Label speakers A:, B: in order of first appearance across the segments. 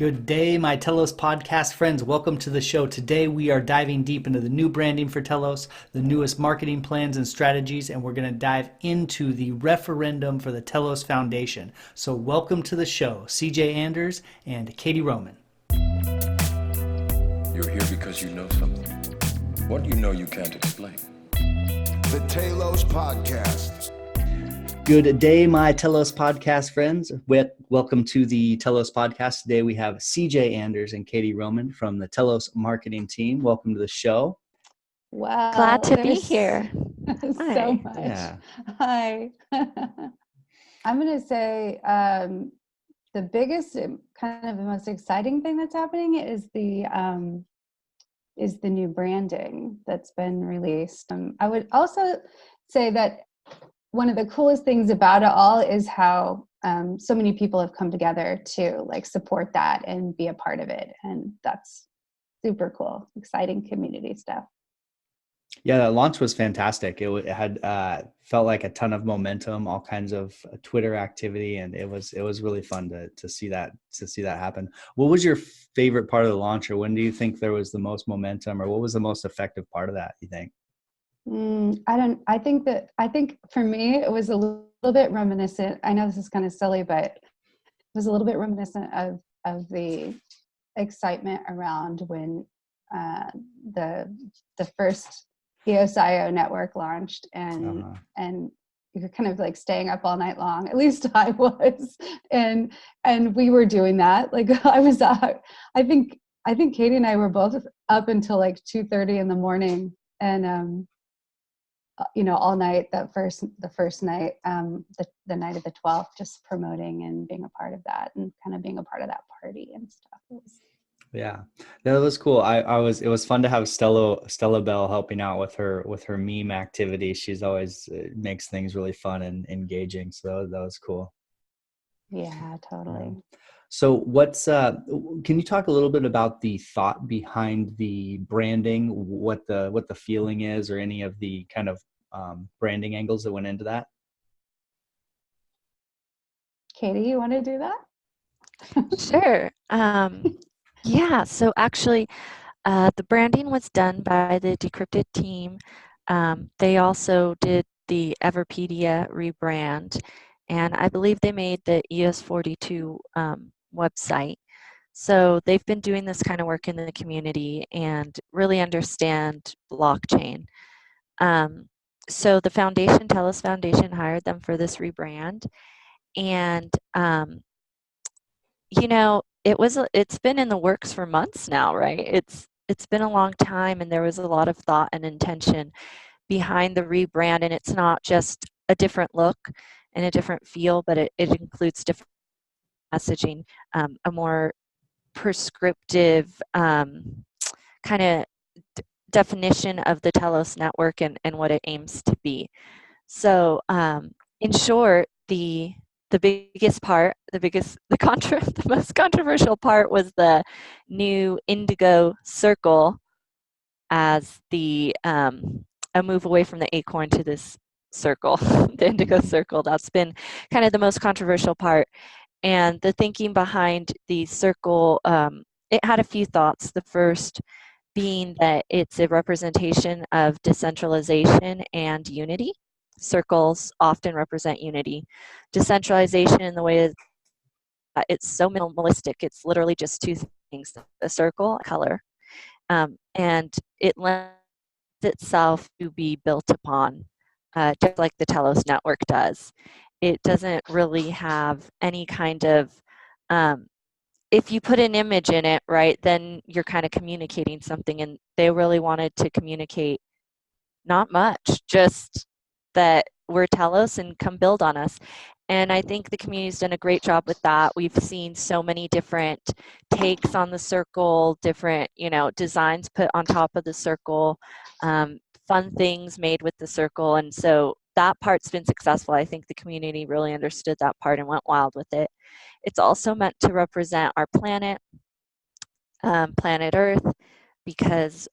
A: Good day, my Telos podcast friends. Welcome to the show. Today we are diving deep into the new branding for Telos, the newest marketing plans and strategies, and we're going to dive into the referendum for the Telos Foundation. So welcome to the show, CJ Anders and Katie Roman.
B: You're here because you know something. What you know you can't explain.
C: The Telos Podcast.
A: Good day, my Telos podcast friends. Welcome to the Telos podcast. Today we have CJ Anders and Katie Roman from the Telos marketing team. Welcome to the show.
D: Wow.
E: Glad to be here.
D: So much.
A: Yeah.
D: Hi. I'm going to say the biggest, kind of the most exciting thing that's happening is the new branding that's been released. I would also say that one of the coolest things about it all is how so many people have come together to support that and be a part of it. And that's super cool, exciting community stuff.
A: Yeah, that launch was fantastic. It had felt like a ton of momentum, all kinds of Twitter activity, and it was really fun to see that happen. What was your favorite part of the launch, or when do you think there was the most momentum, or what was the most effective part of that, you think?
D: I think for me, it was a little bit reminiscent. I know this is kind of silly, but it was a little bit reminiscent of the excitement around when the first EOSIO network launched, and you're kind of staying up all night long. At least I was, and we were doing that. I was out. I think Katie and I were both up until 2:30 in the morning, and all night the first night, the night of the 12th, just promoting and being a part of that, and kind of being a part of that party and stuff.
A: Yeah, that was cool. It was fun to have Stella Bell helping out with her meme activity. She's always makes things really fun and engaging. So that was cool.
D: Yeah, totally.
A: So can you talk a little bit about the thought behind the branding, what the feeling is, or any of the kind of branding angles that went into that?
D: Katie, you want to do that?
E: Sure. Yeah, so actually, the branding was done by the Decrypted team. They also did the Everpedia rebrand, and I believe they made the ES42 website. So they've been doing this kind of work in the community and really understand blockchain. So the foundation, Telos Foundation, hired them for this rebrand, and it's been in the works for months now, right? It's been a long time, and there was a lot of thought and intention behind the rebrand, and it's not just a different look and a different feel, but it includes different messaging, a more prescriptive kind of definition of the Telos network and what it aims to be. So in short, the biggest part, the most controversial part was the new indigo circle as the a move away from the acorn to this circle, the indigo circle. That's been kind of the most controversial part. And the thinking behind the circle, it had a few thoughts. The first being that it's a representation of decentralization and unity. Circles often represent unity. Decentralization in the way that it's so minimalistic, it's literally just two things, a circle, a color, and it lends itself to be built upon, just like the Telos network does. It doesn't really have any kind of, if you put an image in it, right, then you're kind of communicating something, and they really wanted to communicate not much, just that we're Telos and come build on us. And I think the community's done a great job with that. We've seen so many different takes on the circle, different, designs put on top of the circle, fun things made with the circle. And so that part's been successful. I think the community really understood that part and went wild with it. It's also meant to represent our planet, planet Earth, because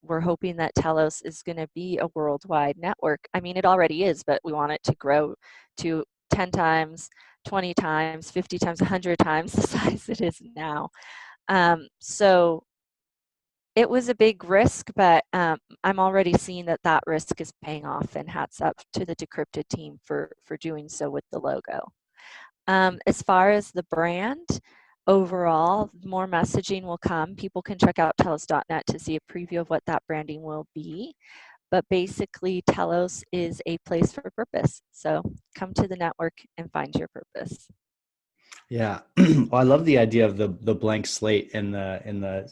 E: we're hoping that Telos is going to be a worldwide network. I mean, it already is, but we want it to grow to 10 times 20 times, 50 times, 100 times the size it is now. So it was a big risk, but I'm already seeing that that risk is paying off, and hats up to the Decrypted team for doing so with the logo. As far as the brand, overall, more messaging will come. People can check out telos.net to see a preview of what that branding will be. But basically, Telos is a place for purpose. So come to the network and find your purpose.
A: Yeah. Well, I love the idea of the blank slate and the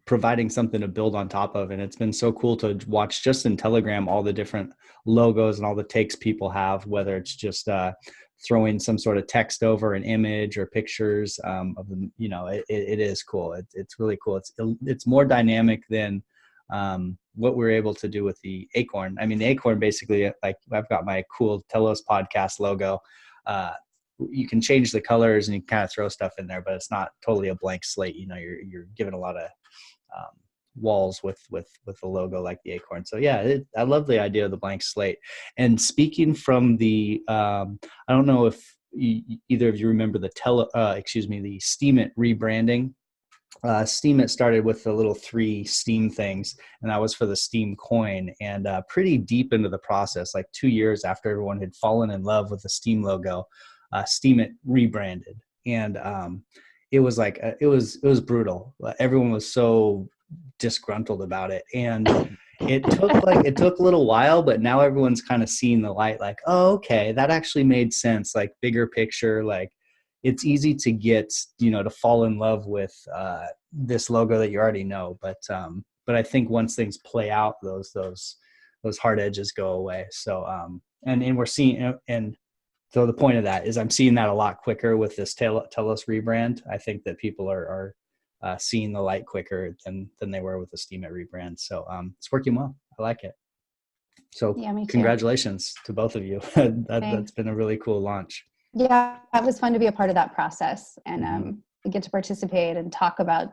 A: providing something to build on top of. And it's been so cool to watch just in Telegram, all the different logos and all the takes people have, whether it's just throwing some sort of text over an image or pictures of them. You know, it is cool. It's really cool. It's more dynamic than what we're able to do with the Acorn. I mean, the Acorn basically, like, I've got my cool Telos podcast logo. You can change the colors and you kind of throw stuff in there, but it's not totally a blank slate. You know, you're given a lot of walls with the logo like the Acorn. So yeah, I love the idea of the blank slate. And speaking from the, I don't know if either of you remember the the Steemit rebranding. Steemit started with the little 3 Steam things, and that was for the Steam coin. And pretty deep into the process, like 2 years after everyone had fallen in love with the Steam logo, Steemit rebranded. And it was like, it was brutal. Everyone was so disgruntled about it. And it took a little while, but now everyone's kind of seeing the light, like, oh, okay, that actually made sense. Like, bigger picture, like, it's easy to get, to fall in love with this logo that you already know. But I think once things play out, those hard edges go away. So and we're seeing, and so the point of that is I'm seeing that a lot quicker with this Telos rebrand. I think that people are seeing the light quicker than they were with the Steemit rebrand. So it's working well. I like it. So
D: Yeah, me too.
A: Congratulations to both of you. That's been a really cool launch.
D: Yeah, it was fun to be a part of that process and get to participate and talk about,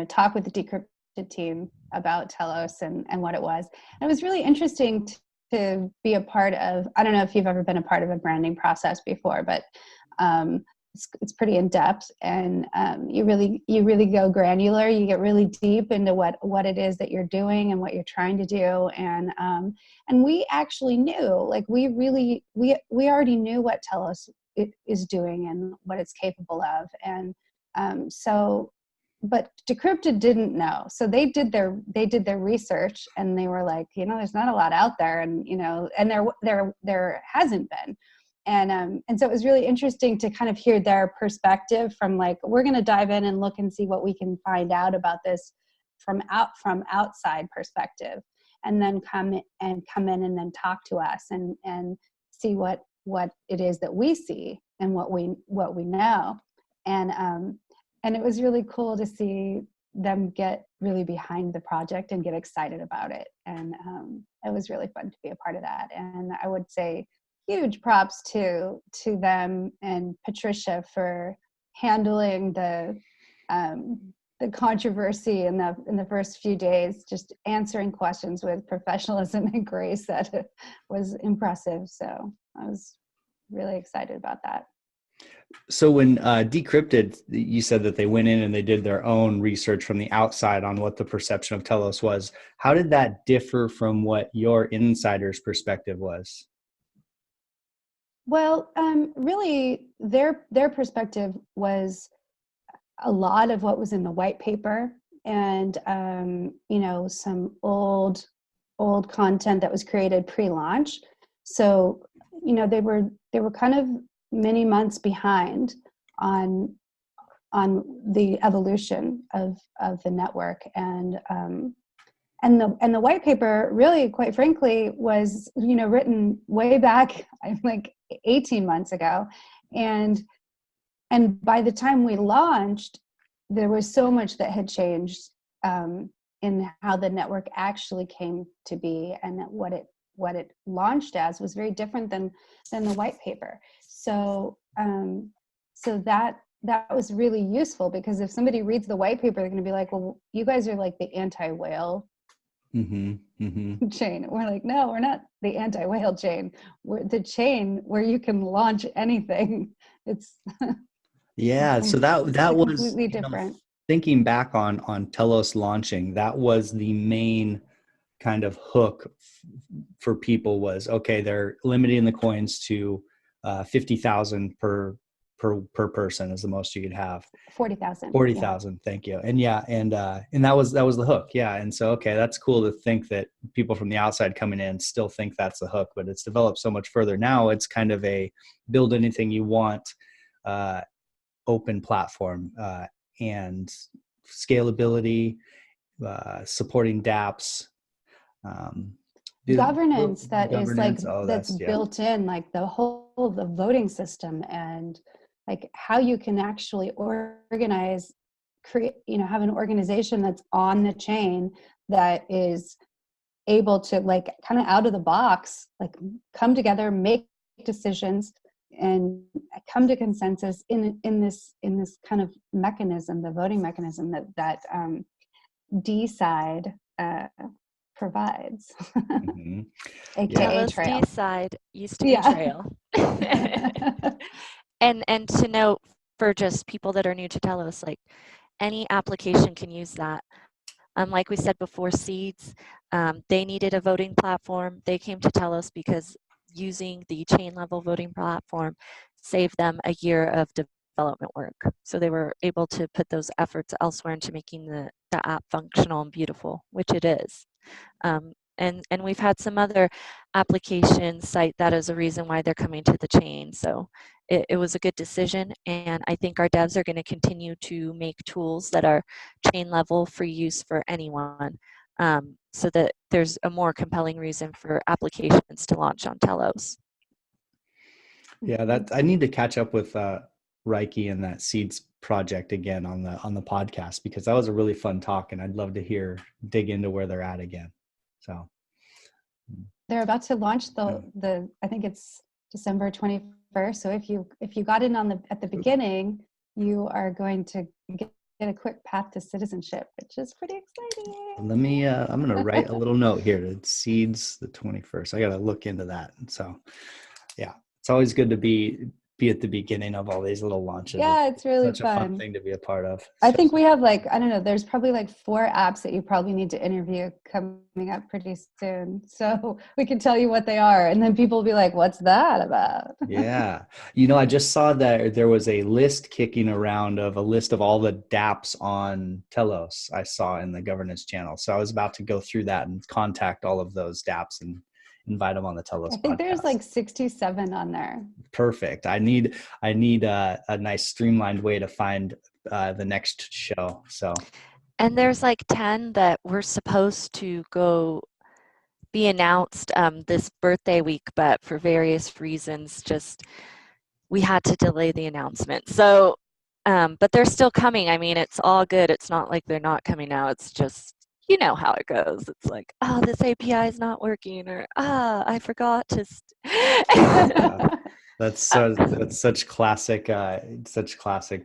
D: talk with the Decrypted team about Telos and what it was. And it was really interesting to be a part of. I don't know if you've ever been a part of a branding process before, but it's pretty in depth, and you really go granular. You get really deep into what it is that you're doing and what you're trying to do. And we actually knew, like, we already knew what Telos is doing and what it's capable of. And but Decrypted didn't know. So they did their research, and they were like, there's not a lot out there, and and there hasn't been. And so it was really interesting to kind of hear their perspective from, like, we're going to dive in and look and see what we can find out about this from outside perspective, and then come in and then talk to us and see what it is that we see and what we know. And it was really cool to see them get really behind the project and get excited about it. And it was really fun to be a part of that. And I would say huge props to them and Patricia for handling the controversy in the first few days, just answering questions with professionalism and grace. That was impressive. So I was really excited about that.
A: So when Decrypted, you said that they went in and they did their own research from the outside on what the perception of Telos was. How did that differ from what your insider's perspective was?
D: Well, really, their perspective was a lot of what was in the white paper, and some old content that was created pre-launch. So they were kind of many months behind on the evolution of the network. And the white paper, really, quite frankly, was written way back, like 18 months ago, and by the time we launched, there was so much that had changed in how the network actually came to be, and what it launched as was very different than the white paper. So that was really useful, because if somebody reads the white paper, they're going to be like, well, you guys are like the anti-whale
A: Mm-hmm. Mm-hmm.
D: chain. We're like, no, we're not the anti-whale chain. We're the chain where you can launch anything. It's
A: Yeah. So that
D: a
A: was,
D: completely different.
A: thinking back on Telos launching, that was the main kind of hook for people was, okay, they're limiting the coins to 50,000 per person is the most you could have.
D: 40,000.
A: 40,000. Thank you. And yeah, and that was the hook. Yeah. And so, okay, that's cool to think that people from the outside coming in still think that's the hook, but it's developed so much further. Now it's kind of a build anything you want, open platform, and scalability, supporting dApps, um,
D: Governance that is like,
A: governance. Oh,
D: that's
A: yeah.
D: built in, like the voting system, and like how you can actually organize, create, have an organization that's on the chain that is able to, like, kind of out of the box, like, come together, make decisions, and come to consensus in this kind of mechanism, the voting mechanism that D-side provides,
A: Mhm. Yeah.
D: aka
E: Telos D
D: Trail.
E: side used to be
D: Yeah.
E: Trail. And to note, for just people that are new to Telos, like any application can use that. Like we said before, Seeds, they needed a voting platform. They came to Telos because using the chain level voting platform saved them a year of development work. So they were able to put those efforts elsewhere into making the app functional and beautiful, which it is. And we've had some other applications cite that as a reason why they're coming to the chain. So it was a good decision, and I think our devs are going to continue to make tools that are chain level for use for anyone, so that there's a more compelling reason for applications to launch on Telos.
A: Yeah, that I need to catch up with Reiki and that Seeds project again on the podcast, because that was a really fun talk, and I'd love to dig into where they're at again. So
D: They're about to launch the I think it's December 21st. So if you got in at the beginning, you are going to get a quick path to citizenship, which is pretty exciting.
A: let me I'm gonna write a little note here to Seeds the 21st. I gotta look into that. And so yeah, it's always good to be at the beginning of all these little launches.
D: Yeah, it's really
A: such a fun
D: fun
A: thing to be a part of.
D: I think we have, like, I don't know, there's probably like 4 apps that you probably need to interview coming up pretty soon. So we can tell you what they are, and then people will be like, what's that about?
A: Yeah. I just saw that there was a list kicking around of a list of all the dApps on Telos I saw in the governance channel. So I was about to go through that and contact all of those dApps and invite them on the Telos
D: I think there's
A: podcast.
D: like 67 on there.
A: Perfect. I need a nice streamlined way to find the next show. So,
E: And there's like 10 that were supposed to go be announced this birthday week, but for various reasons, just we had to delay the announcement. So, but they're still coming. I mean, it's all good. It's not like they're not coming out. It's just, you know how it goes. It's like, oh, this API is not working, or I forgot to.
A: that's such classic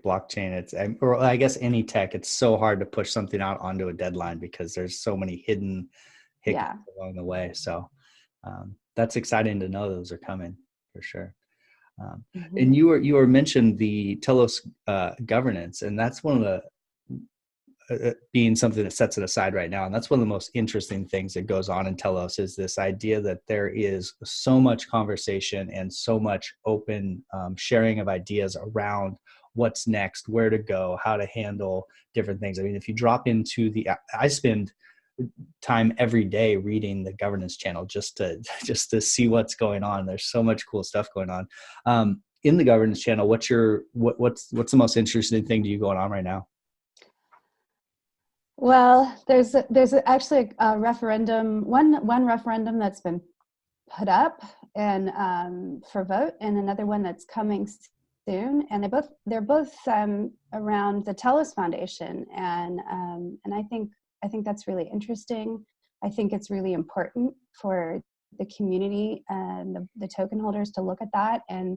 A: blockchain. Or I guess any tech. It's so hard to push something out onto a deadline because there's so many hidden hiccups along the way. So that's exciting to know those are coming for sure. And you were mentioned the Telos governance, and that's one of the being something that sets it aside right now. And that's one of the most interesting things that goes on in Telos is this idea that there is so much conversation and so much open sharing of ideas around what's next, where to go, how to handle different things. I mean, if you drop into I spend time every day reading the governance channel just to see what's going on. There's so much cool stuff going on. In the governance channel, what's the most interesting thing to you going on right now?
D: Well, there's actually a referendum, one referendum that's been put up and for vote, and another one that's coming soon. And they're both around the Telos Foundation, and I think that's really interesting. I think it's really important for the community and the token holders to look at that and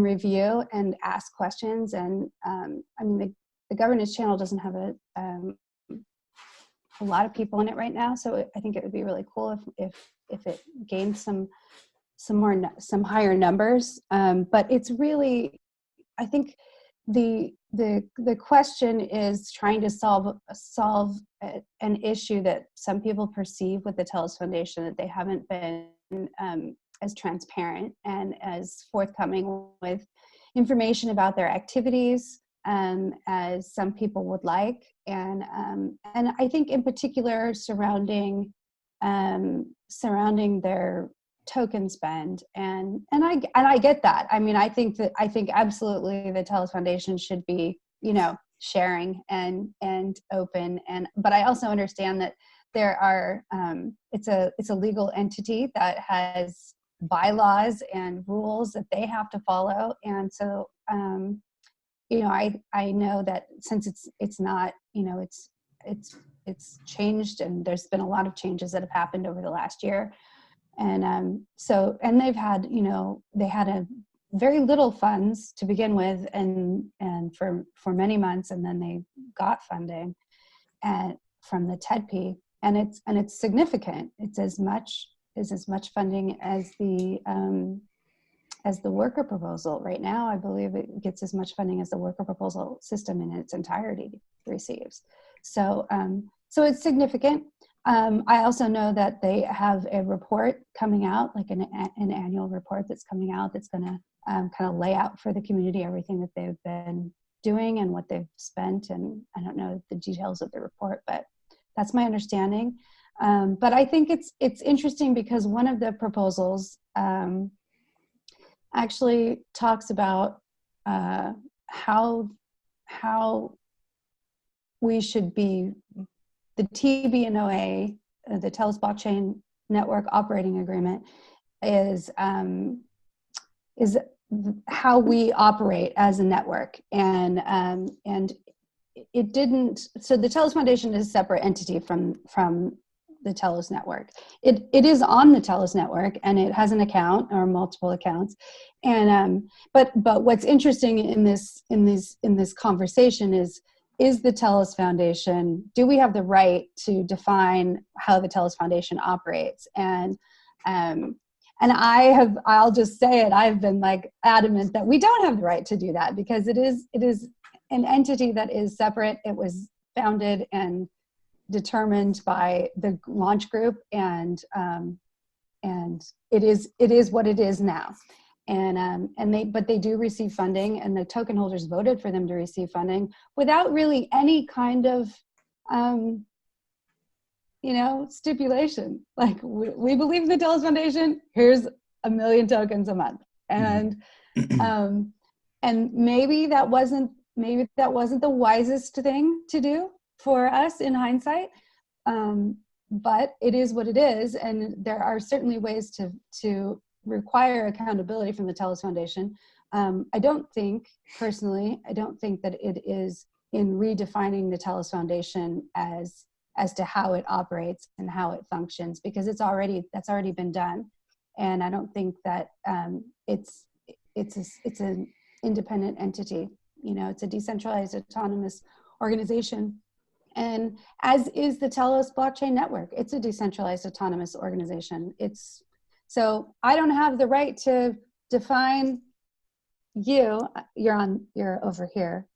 D: review and ask questions. And I mean, the governance channel doesn't have a lot of people in it right now. So I think it would be really cool if it gained some higher numbers. But it's really, I think the question is trying to solve an issue that some people perceive with the Telos Foundation, that they haven't been as transparent and as forthcoming with information about their activities as some people would like, and I think in particular surrounding their token spend, and I get that. I mean, I think absolutely the Telos Foundation should be, sharing and open, but I also understand that there are it's a legal entity that has bylaws and rules that they have to follow, and so I know that since it's not, it's changed, and there's been a lot of changes that have happened over the last year. And and they've had, they had a very little funds to begin with, and for many months, and then they got funding from the TEDP, and it's significant. It's as much funding as the worker proposal. Right now, I believe it gets as much funding as the worker proposal system in its entirety receives. So it's significant. I also know that they have a report coming out, like an annual report that's coming out, that's going to kind of lay out for the community everything that they've been doing and what they've spent. And I don't know the details of the report, but that's my understanding. But I think it's interesting because one of the proposals actually talks about how we should be, the TBNOA, the Telos Blockchain Network Operating Agreement, is how we operate as a network, and it didn't. So the Telos Foundation is a separate entity from the Telos network. It is on the Telos network, and it has an account or multiple accounts, and but what's interesting in this conversation is the Telos Foundation, do we have the right to define how the Telos Foundation operates? And I'll just say it, I've been like adamant that we don't have the right to do that, because it is an entity that is separate. It was founded and determined by the launch group, and it is what it is now. But they do receive funding, and the token holders voted for them to receive funding without really any kind of stipulation. Like, we believe in the Telos Foundation, here's 1 million tokens a month. And and maybe that wasn't the wisest thing to do for us in hindsight, but it is what it is, and there are certainly ways to require accountability from the Telos Foundation. I don't think that it is in redefining the Telos Foundation as to how it operates and how it functions, because that's already been done, and I don't think that it's an independent entity. It's a decentralized autonomous organization, and as is the Telos Blockchain Network. It's a decentralized autonomous organization. So I don't have the right to define you. You're over here.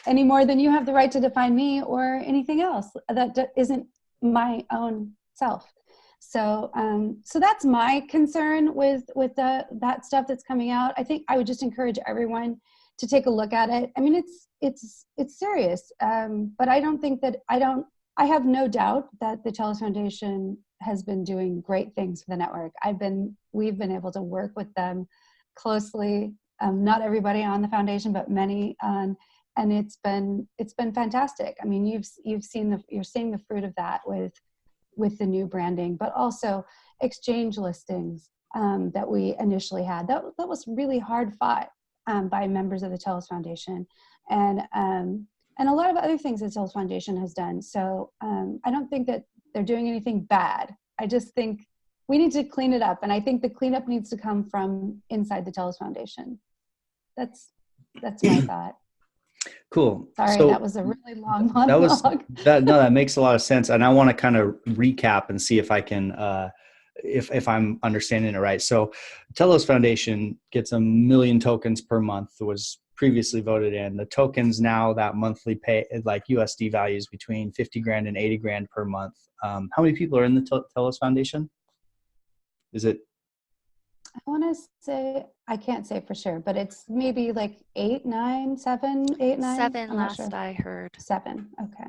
D: Any more than you have the right to define me or anything else that isn't my own self. So that's my concern with that stuff that's coming out. I think I would just encourage everyone to take a look at it. I mean, it's serious, but I don't think that I have no doubt that the Telos Foundation has been doing great things for the network. We've been able to work with them closely. Not everybody on the foundation, but many, and it's been fantastic. I mean, you're seeing the fruit of that with the new branding, but also exchange listings that we initially had. That was really hard fought by members of the Telos Foundation, and a lot of other things the Telos Foundation has done. So I don't think that they're doing anything bad. I just think we need to clean it up, and I think the cleanup needs to come from inside the Telos Foundation. That's my thought.
A: Cool.
D: Sorry,
A: So
D: that was a really long
A: that was
D: monologue.
A: that makes a lot of sense, and I want to kind of recap and see if I can if I'm understanding it right. So Telos Foundation gets 1 million tokens per month, was previously voted in. The tokens now, that monthly pay, like USD values between 50 grand and 80 grand per month. How many people are in the Telos Foundation? Is it?
D: I want to say, I can't say for sure, but it's maybe like 8, 9, 7, 8, 9.
E: 7
D: I'm not sure.
E: last I heard.
D: 7. Okay.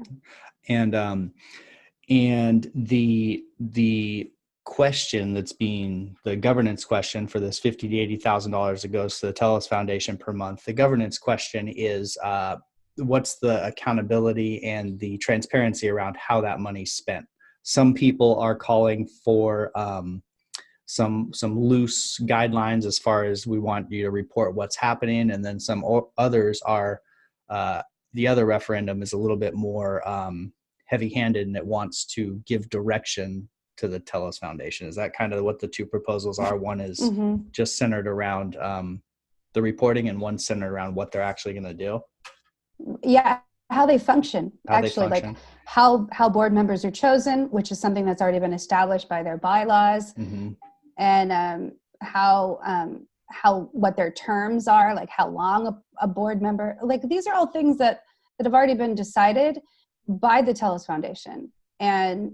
A: And the question that's being the governance question for this $50,000 to $80,000 that goes to the Telos Foundation per month. The governance question is what's the accountability and the transparency around how that money's spent. Some people are calling for some loose guidelines as far as we want you to report what's happening, and then some others are the other referendum is a little bit more heavy-handed, and it wants to give direction to the Telos Foundation. Is that kind of what the two proposals are? One is just centered around the reporting, and one centered around what they're actually going to do.
D: Yeah, how they function, like how board members are chosen, which is something that's already been established by their bylaws, and how what their terms are, like how long a board member, like these are all things that have already been decided by the Telos Foundation. And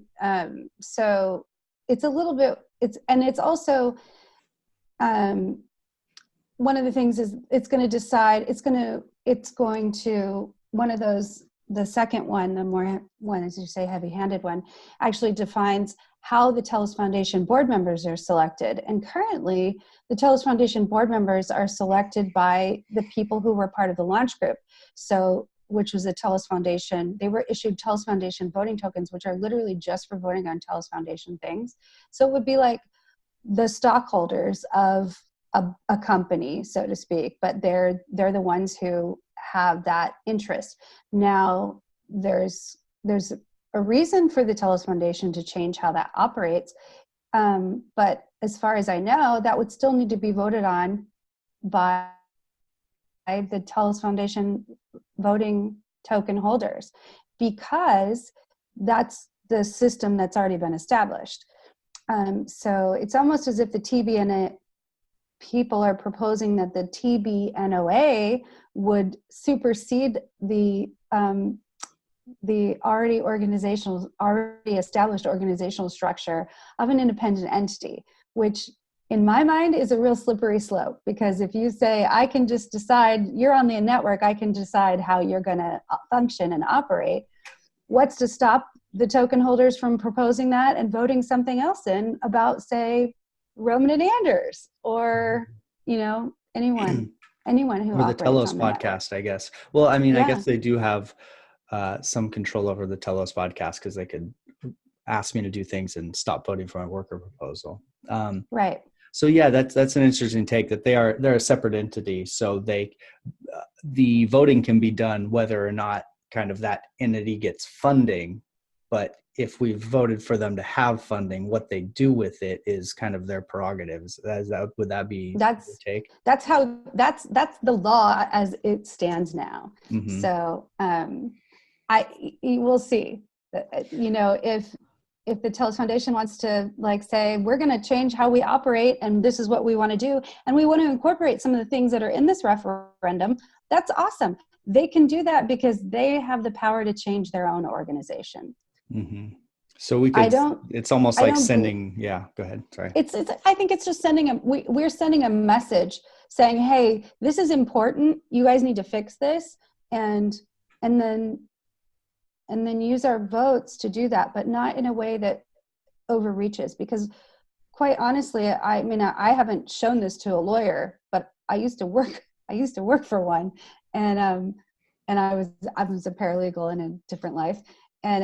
D: so it's a little bit, it's also, one of the things is it's going to decide, it's going to, one of those, the second one, the more one, as you say, heavy-handed one, actually defines how the Telos Foundation board members are selected. And currently, the Telos Foundation board members are selected by the people who were part of the launch group. So, which was a Telos Foundation, they were issued Telos Foundation voting tokens, which are literally just for voting on Telos Foundation things. So it would be like the stockholders of a company, so to speak, but they're the ones who have that interest. Now, there's a reason for the Telos Foundation to change how that operates, but as far as I know, that would still need to be voted on by the Telos Foundation voting token holders, because that's the system that's already been established. So it's almost as if the TBNA people are proposing that the TBNOA would supersede the already established organizational structure of an independent entity, which in my mind is a real slippery slope, because if you say, I can just decide, you're on the network, I can decide how you're going to function and operate, what's to stop the token holders from proposing that and voting something else in about, say, RomannAnders or, anyone who
A: or the
D: operates
A: Telos
D: on the
A: podcast,
D: network.
A: I guess. Well, I mean, I
D: Yeah.
A: guess they do have some control over the Telos podcast, because they could ask me to do things and stop voting for my worker proposal.
D: Right.
A: So yeah, that's an interesting take, that they're a separate entity. So the voting can be done whether or not kind of that entity gets funding, but if we've voted for them to have funding, what they do with it is kind of their prerogatives. Would that be your take?
D: That's the law as it stands now.
A: Mm-hmm.
D: So we'll see. If the Telos Foundation wants to say, we're going to change how we operate and this is what we want to do, and we want to incorporate some of the things that are in this referendum, that's awesome. They can do that because they have the power to change their own organization.
A: Mm-hmm. So it's almost like sending, go ahead. Sorry.
D: I think it's just we're sending a message saying, hey, this is important. You guys need to fix this. And then use our votes to do that, but not in a way that overreaches. Because quite honestly, I mean, I haven't shown this to a lawyer, but I used to work for one, and I was a paralegal in a different life, and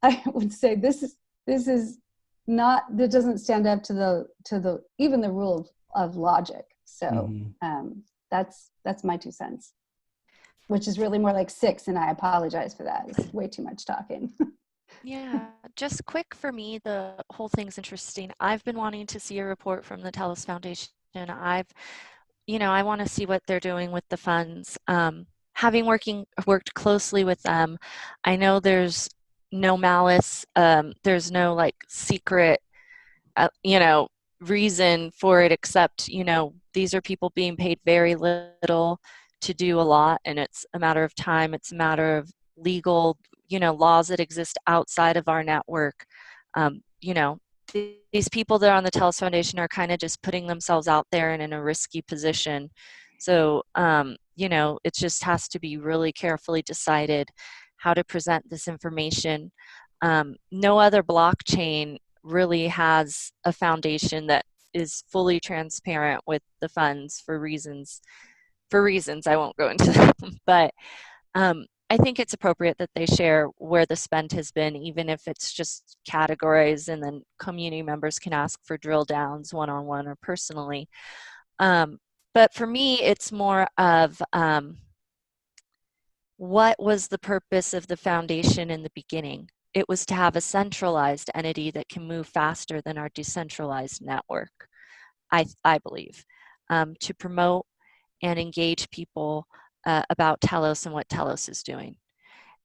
D: I would say this doesn't stand up to the even the rule of logic. So that's my 2 cents. Which is really more like 6, and I apologize for that. It's way too much talking.
E: Yeah, just quick for me, the whole thing's interesting. I've been wanting to see a report from the Telos Foundation. I want to see what they're doing with the funds. having worked closely with them, I know there's no malice, there's no like secret, reason for it, except, these are people being paid very little to do a lot, and it's a matter of time. It's a matter of legal, laws that exist outside of our network. Um, you know, these people that are on the Telos Foundation are kind of just putting themselves out there and in a risky position. So, it just has to be really carefully decided how to present this information. No other blockchain really has a foundation that is fully transparent with the funds for reasons I won't go into them. But I think it's appropriate that they share where the spend has been, even if it's just categorized, and then community members can ask for drill downs one-on-one or personally. But for me, it's more of what was the purpose of the foundation in the beginning? It was to have a centralized entity that can move faster than our decentralized network, I believe, to promote and engage people about Telos and what Telos is doing.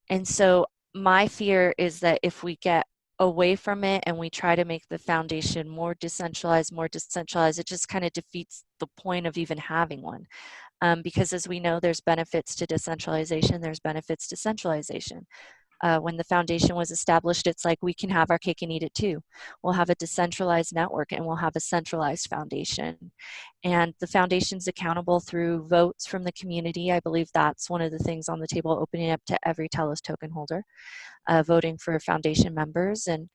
E: And so my fear is that if we get away from it and we try to make the foundation more decentralized, it just kind of defeats the point of even having one. Because as we know, there's benefits to decentralization, there's benefits to centralization. When the foundation was established, it's like we can have our cake and eat it too. We'll have a decentralized network and we'll have a centralized foundation. And the foundation's accountable through votes from the community. I believe that's one of the things on the table, opening up to every Telos token holder, voting for foundation members. And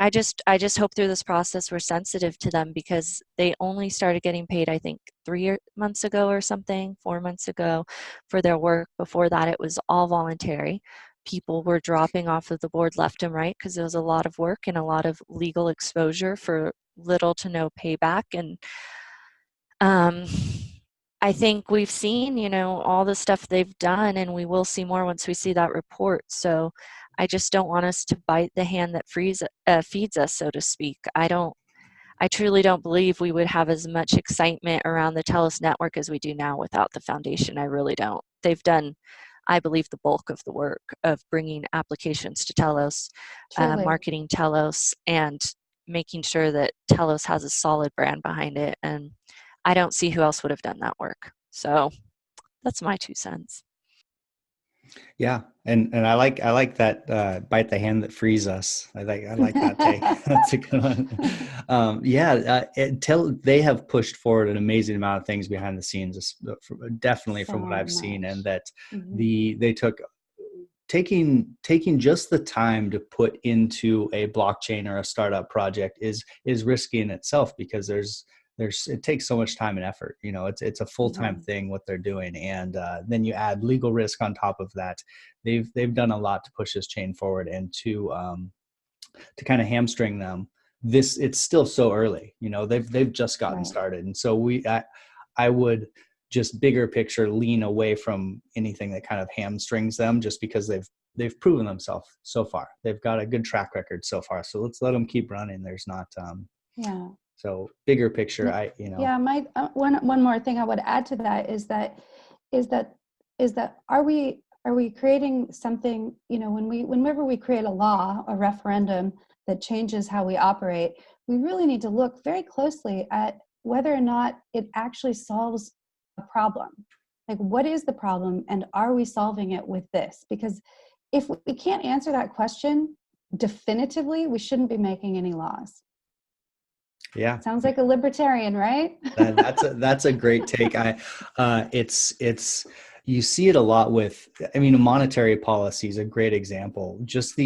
E: I just hope through this process we're sensitive to them, because they only started getting paid, I think, 3 months ago or something, 4 months ago, for their work. Before that, it was all voluntary. People were dropping off of the board left and right because there was a lot of work and a lot of legal exposure for little to no payback. And I think we've seen, all the stuff they've done, and we will see more once we see that report. So I just don't want us to bite the hand that feeds us, so to speak. I truly don't believe we would have as much excitement around the Telos network as we do now without the foundation. I really don't. They've done, I believe, the bulk of the work of bringing applications to Telos, marketing Telos, and making sure that Telos has a solid brand behind it. And I don't see who else would have done that work. So that's my 2 cents.
A: Yeah, and I like that bite the hand that frees us. I like that take. That's a good one. They have pushed forward an amazing amount of things behind the scenes, definitely from what I've seen, and that they took taking just the time to put into a blockchain or a startup project is risky in itself, because it takes so much time and effort. It's a full-time thing what they're doing, and then you add legal risk on top of that. They've done a lot to push this chain forward, and to kind of hamstring them. It's still so early. They've just gotten started, and so I would just bigger picture lean away from anything that kind of hamstrings them, just because they've proven themselves so far. They've got a good track record so far, so let's let them keep running. There's not so bigger picture,
D: one more thing I would add to that is that are we creating something, whenever we create a law, a referendum that changes how we operate, we really need to look very closely at whether or not it actually solves a problem. Like, what is the problem, and are we solving it with this? Because if we can't answer that question definitively, we shouldn't be making any laws.
A: Yeah,
D: sounds like a libertarian, right?
A: That's a great take. It's you see it a lot with, monetary policy is a great example. Just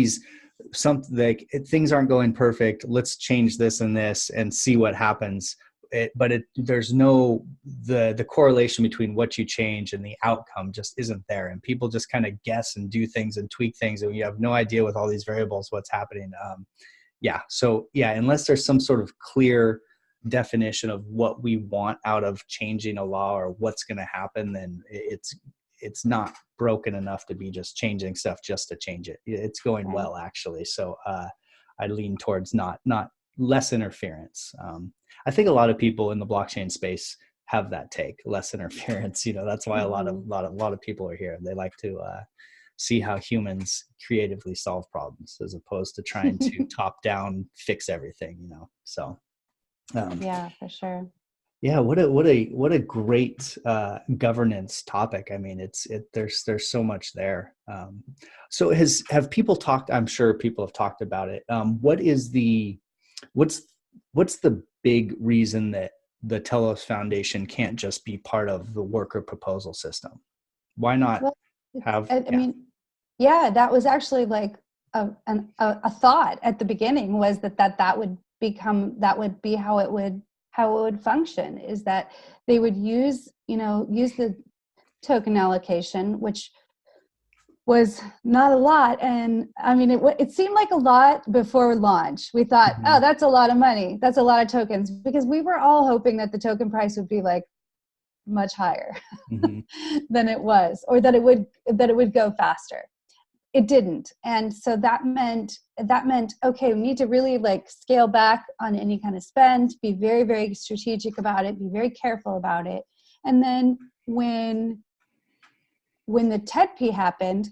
A: something like, things aren't going perfect, let's change this and see what happens. There's no the correlation between what you change and the outcome just isn't there, and people just kind of guess and do things and tweak things, and you have no idea with all these variables what's happening. Unless there's some sort of clear definition of what we want out of changing a law or what's going to happen, then it's not broken enough to be just changing stuff just to change it. It's going well, actually. So I lean towards not less interference. I think a lot of people in the blockchain space have that take, less interference. That's why a lot of people are here. They like to see how humans creatively solve problems as opposed to trying to top down fix everything. So
D: Yeah, for sure.
A: yeah, what a great governance topic. I mean, there's so much there. So have people talked? I'm sure people have talked about it. What's the big reason that the Telos Foundation can't just be part of the worker proposal system? Why not
D: Well,
A: have?
D: I mean, yeah, that was actually like a thought at the beginning, was that would be how it would function, is that they would use the token allocation, which was not a lot. And I mean, it seemed like a lot before launch. We thought, oh, that's a lot of money. That's a lot of tokens, because we were all hoping that the token price would be like much higher than it was, or that it would go faster. It didn't. And so that meant, okay, we need to really like scale back on any kind of spend, be very, very strategic about it, be very careful about it. And then when the TEDP happened,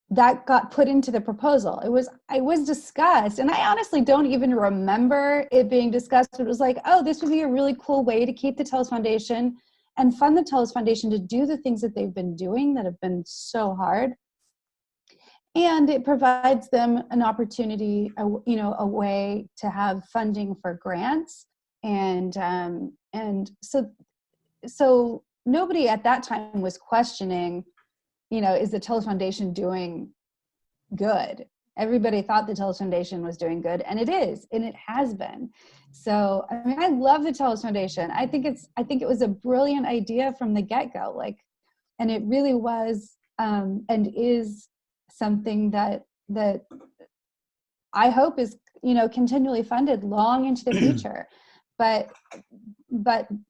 D: that got put into the proposal. It was discussed, and I honestly don't even remember it being discussed. It was like, oh, this would be a really cool way to keep the Telos Foundation and fund the Telos Foundation to do the things that they've been doing that have been so hard. And it provides them an opportunity, a way to have funding for grants. And so nobody at that time was questioning, is the Telos Foundation doing good? Everybody thought the Telos Foundation was doing good, and it is, and it has been. So, I mean, I love the Telos Foundation. I think it was a brilliant idea from the get-go, and it really was, and is something that I hope is, continually funded long into the future. But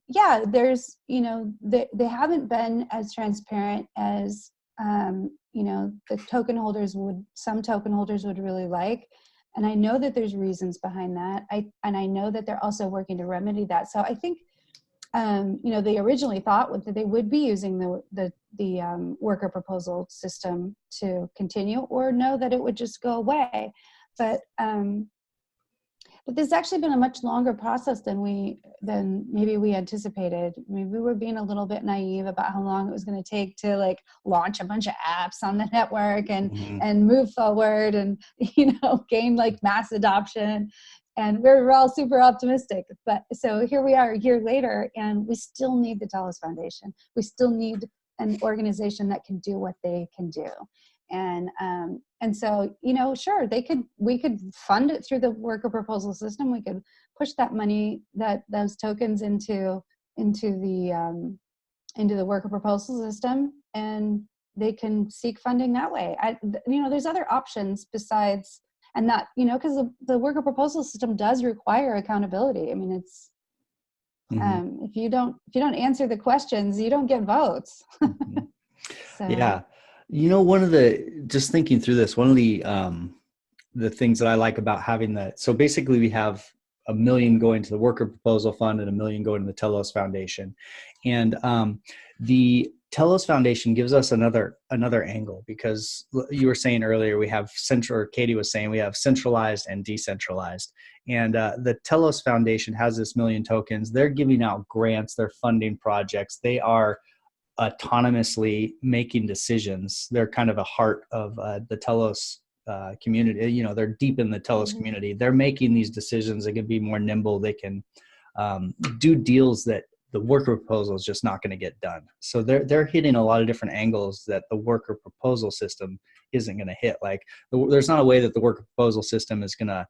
D: yeah, there's, they haven't been as transparent as, the token holders some token holders would really like. And I know that there's reasons behind that. I know that they're also working to remedy that. So I think, they originally thought that they would be using the worker proposal system to continue, or know that it would just go away. But this has actually been a much longer process than maybe we anticipated. Maybe we were being a little bit naive about how long it was going to take to like launch a bunch of apps on the network and move forward and gain like mass adoption. And we're all super optimistic. But so here we are a year later, and we still need the Telos Foundation. We still need an organization that can do what they can do. And so, sure, we could fund it through the worker proposal system. We could push that money, those tokens into the worker proposal system, and they can seek funding that way. There's other options besides, and that, because the worker proposal system does require accountability. I mean, it's, if you don't answer the questions, you don't get votes. So.
A: Yeah. Just thinking through this, one of the things that I like about having that, so basically we have $1 million going to the worker proposal fund and $1 million going to the Telos Foundation. And the Telos Foundation gives us another angle, because you were saying earlier, Katie was saying we have centralized and decentralized. And the Telos Foundation has this 1 million tokens. They're giving out grants, they're funding projects. They are autonomously making decisions. They're kind of a heart of the Telos community. They're deep in the Telos community. They're making these decisions. They can be more nimble. They can do deals that the worker proposal is just not going to get done. So they're hitting a lot of different angles that the worker proposal system isn't going to hit. Like there's not a way that the worker proposal system is going to,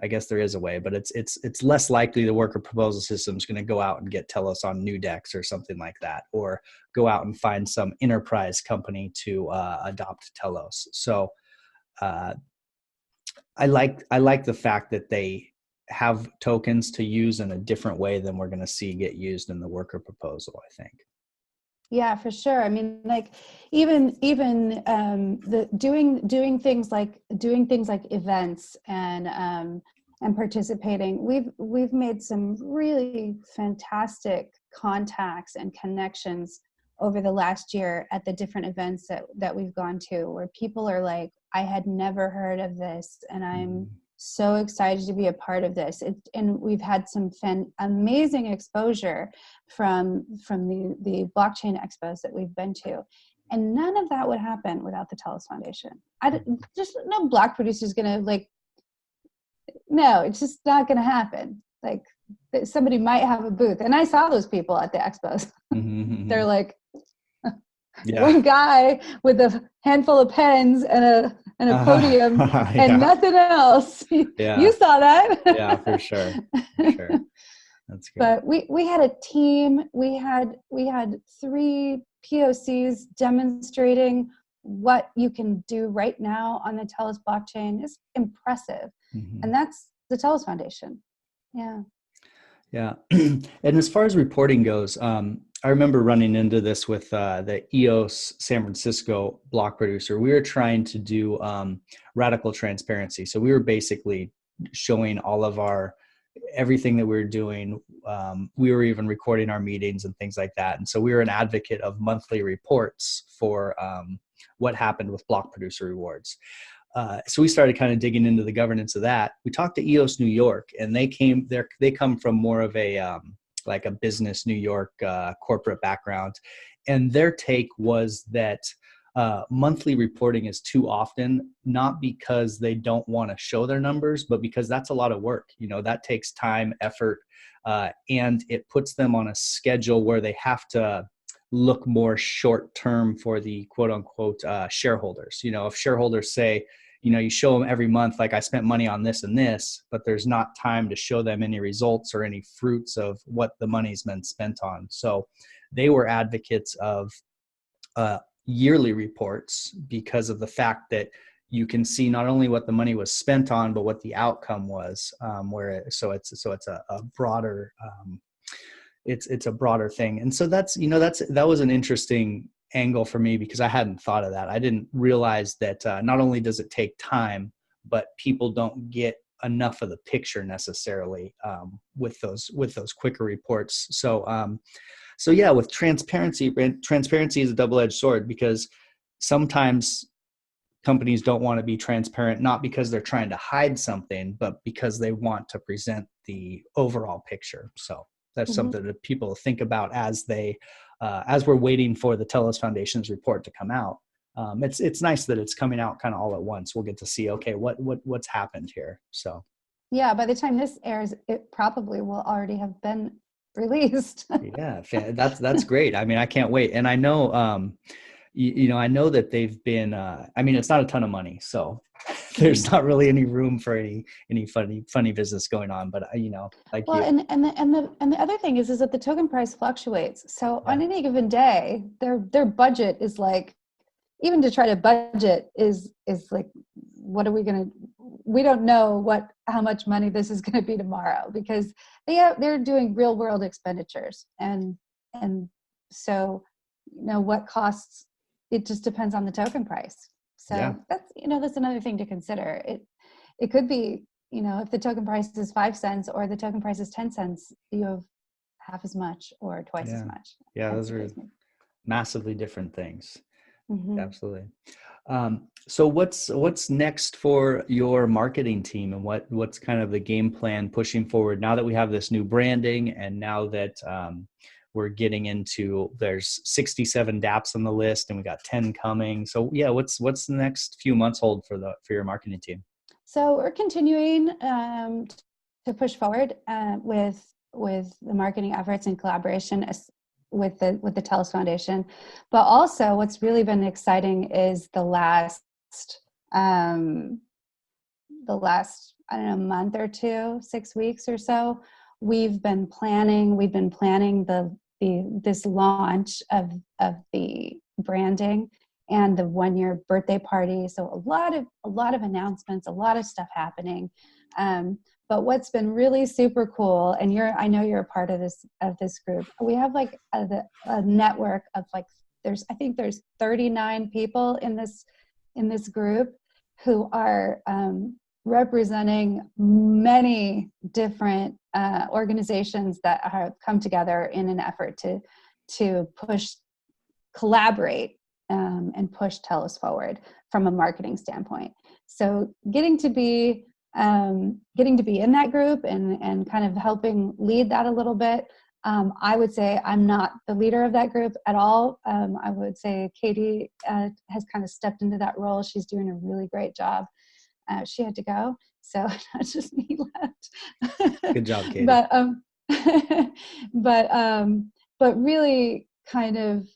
A: I guess there is a way, but it's less likely the worker proposal system is going to go out and get Telos on new decks or something like that, or go out and find some enterprise company to adopt Telos. So I like the fact that they have tokens to use in a different way than we're going to see get used in the worker proposal, I think.
D: Yeah, for sure. I mean, like even the doing things like events and and participating. We've made some really fantastic contacts and connections over the last year at the different events that we've gone to, where people are like, I had never heard of this, and I'm so excited to be a part of this. And we've had some amazing exposure from the blockchain expos that we've been to. And none of that would happen without the Telos Foundation. Just no block producer is going to no, it's just not going to happen. Like, somebody might have a booth. And I saw those people at the expos. They're like, one guy with a handful of pens and a podium and nothing else. You saw that.
A: Yeah, for sure. That's great.
D: But we had a team. We had 3 POCs demonstrating what you can do right now on the Telos blockchain. Is impressive. And that's the Telos Foundation.
A: Yeah. And as far as reporting goes, I remember running into this with the EOS San Francisco block producer. We were trying to do radical transparency. So we were basically showing all of everything that we were doing. We were even recording our meetings and things like that. And so we were an advocate of monthly reports for what happened with block producer rewards. So we started kind of digging into the governance of that. We talked to EOS New York, and they come from more of a like a business New York corporate background, and their take was that monthly reporting is too often, not because they don't want to show their numbers, but because that's a lot of work. That takes time, effort, and it puts them on a schedule where they have to look more short term for the quote unquote shareholders. If shareholders say, you show them every month, like, I spent money on this and this, but there's not time to show them any results or any fruits of what the money's been spent on. So they were advocates of yearly reports because of the fact that you can see not only what the money was spent on, but what the outcome was. So it's a broader it's a broader thing. And so that was an interesting angle for me, because I hadn't thought of that. I didn't realize that not only does it take time, but people don't get enough of the picture necessarily with those quicker reports. So yeah, with transparency is a double-edged sword, because sometimes companies don't want to be transparent, not because they're trying to hide something, but because they want to present the overall picture. So that's something that people think about as we're waiting for the Telos Foundation's report to come out. It's nice that it's coming out kind of all at once. We'll get to see, okay, what's happened here. So
D: yeah, by the time this airs, it probably will already have been released.
A: Yeah, that's great. I mean, I can't wait. And I know, I know that they've been. It's not a ton of money, so there's not really any room for any funny business going on. But like,
D: well,
A: you.
D: and the other thing is that the token price fluctuates. So on any given day, their budget is like, even to try to budget is like, what are we going to? We don't know how much money this is going to be tomorrow, because they're doing real world expenditures, and so what costs. It just depends on the token price. So that's another thing to consider. It could be, if the token price is 5 cents or the token price is 10 cents, you have half as much or twice as much.
A: Yeah, those are massively different things. Absolutely. So what's next for your marketing team, and what's kind of the game plan pushing forward now that we have this new branding, and now that we're getting into, there's 67 dApps on the list and we got 10 coming. So yeah, what's the next few months hold for your marketing team?
D: So we're continuing to push forward with the marketing efforts in collaboration with the Telos Foundation. But also what's really been exciting is the last I don't know, month or two, 6 weeks or so, we've been planning this launch of the branding and the 1-year birthday party. So a lot of announcements, a lot of stuff happening. But what's been really super cool, and I know you're a part of this group. We have like a network of like, there's 39 people in this group who are representing many different organizations that have come together in an effort to collaborate and push Telos forward from a marketing standpoint. So getting to be in that group and kind of helping lead that a little bit. I would say I'm not the leader of that group at all. I would say Katie has kind of stepped into that role. She's doing a really great job. She had to go, so not just me left.
A: Good job, Katie.
D: But really kind of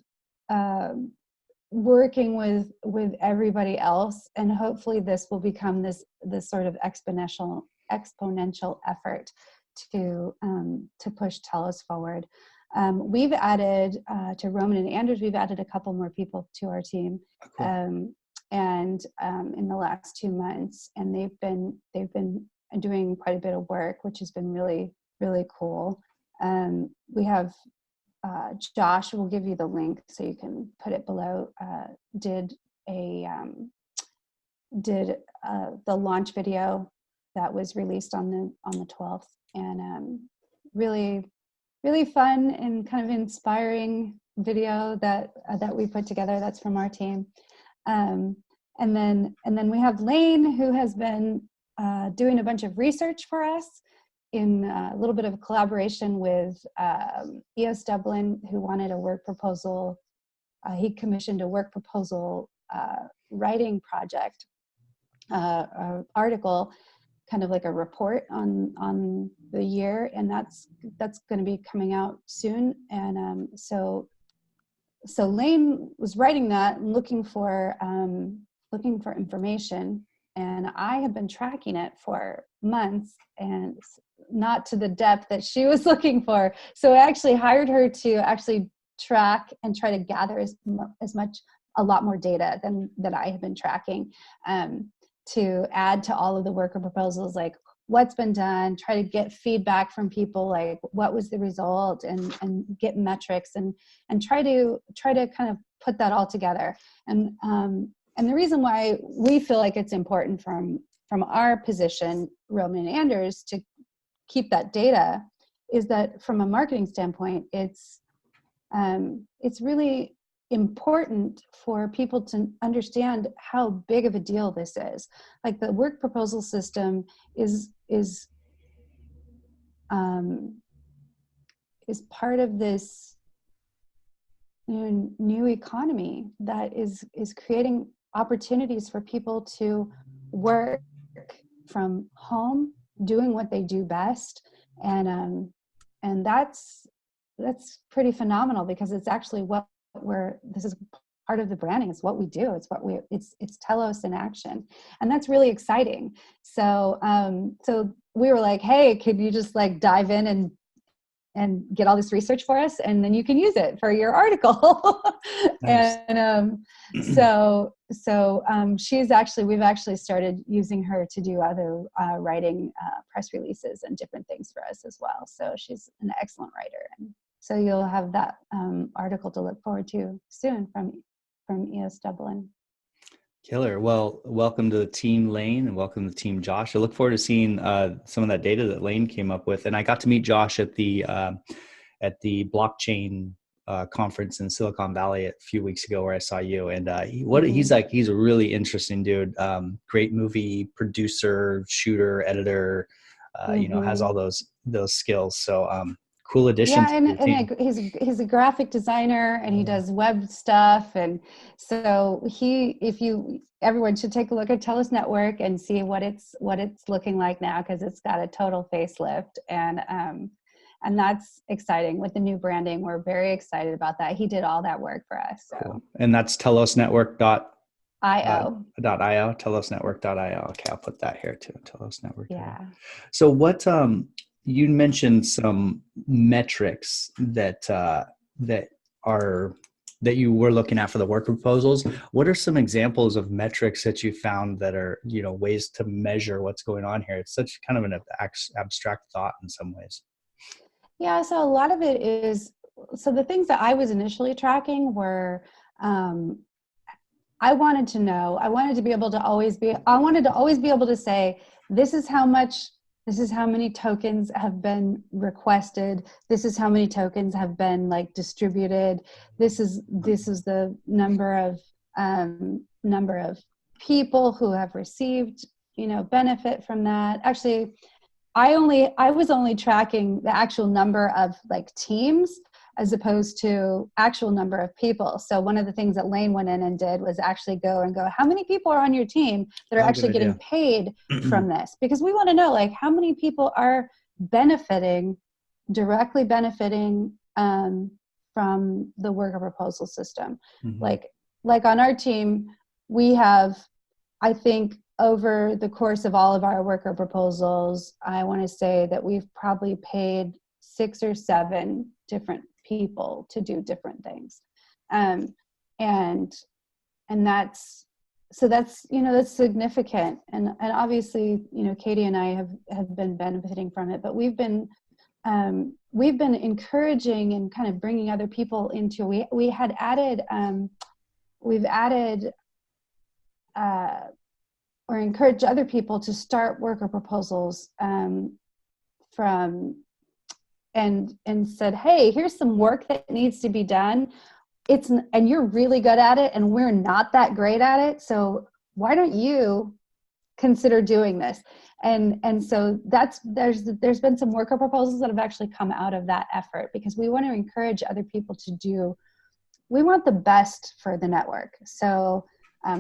D: working with everybody else, and hopefully this will become this sort of exponential effort to push Telos forward. We've added to RomannAnders, we've added a couple more people to our team. Cool. And in the last 2 months, and they've been doing quite a bit of work, which has been really, really cool. We have Josh, will give you the link so you can put it below, did the launch video that was released on the 12th, and really, really fun and kind of inspiring video that we put together. That's from our team. And then we have Lane, who has been doing a bunch of research for us in a little bit of a collaboration with EOS Dublin, who wanted a work proposal. He commissioned a work proposal writing project, article, kind of like a report on the year, and that's going to be coming out soon. And so Lane was writing that and looking for information, and I have been tracking it for months and not to the depth that she was looking for. So I actually hired her to actually track and try to gather a lot more data than that I have been tracking, to add to all of the worker proposals, like what's been done, try to get feedback from people, like what was the result, and get metrics and try to kind of put that all together. And the reason why we feel like it's important from our position, RomannAnders, to keep that data is that from a marketing standpoint, it's really important for people to understand how big of a deal this is. Like the work proposal system is part of this new economy that is creating opportunities for people to work from home, doing what they do best, and that's pretty phenomenal, because it's actually this is part of the branding. It's what we do. It's Telos in action, and that's really exciting. So so we were like, hey, could you just like dive in and get all this research for us, and then you can use it for your article. Nice. And we've actually started using her to do other writing, press releases and different things for us as well. So she's an excellent writer, and so you'll have that article to look forward to soon from EOS Dublin.
A: Killer. Well, welcome to the team, Lane, and welcome to the team, Josh. I look forward to seeing some of that data that Lane came up with. And I got to meet Josh at the blockchain conference in Silicon Valley a few weeks ago, where I saw you. And he's like, he's a really interesting dude. Great movie producer, shooter, editor. Has all those skills. So cool addition.
D: Yeah, and he's a graphic designer, and he does web stuff, and so everyone should take a look at Telos Network and see what it's looking like now, because it's got a total facelift, and that's exciting with the new branding. We're very excited about that. He did all that work for us. So.
A: Cool. And that's telosnetwork.io. telosnetwork.io. Okay, I'll put that here too. Telos Network.
D: Yeah.
A: So what you mentioned some metrics that you were looking at for the work proposals. What are some examples of metrics that you found that are, ways to measure what's going on here? It's such kind of an abstract thought in some ways.
D: Yeah, so a lot of it is, so the things that I was initially tracking were I wanted to know, I wanted to always be able to say, this is how many tokens have been requested. This is how many tokens have been like distributed. This is the number of people who have received, benefit from that. Actually, I was only tracking the actual number of like teams as opposed to actual number of people. So one of the things that Lane went in and did was actually go, how many people are on your team that are
A: Oh, good
D: actually getting
A: idea.
D: paid from this? Because we want to know like how many people are directly benefiting from the worker proposal system.
A: Mhm.
D: Like on our team, we have, I think, over the course of all of our worker proposals, I want to say that we've probably paid 6 or 7 different people to do different things. And that's significant. And obviously, Katie and I have been benefiting from it, but we've been encouraging and kind of bringing other people into, we've added or encourage other people to start worker proposals and said, hey, here's some work that needs to be done. And you're really good at it and we're not that great at it. So why don't you consider doing this? And so there's been some worker proposals that have actually come out of that effort, because we want to encourage other people we want the best for the network. So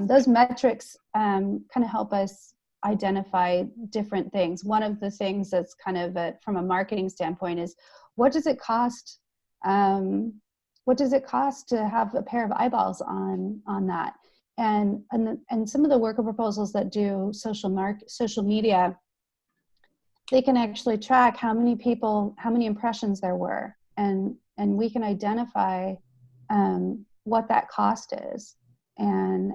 D: those metrics kind of help us identify different things. One of the things that's kind of from a marketing standpoint is, what does it cost? What does it cost to have a pair of eyeballs on that? And some of the worker proposals that do social media, they can actually track how many impressions there were, and we can identify what that cost is, and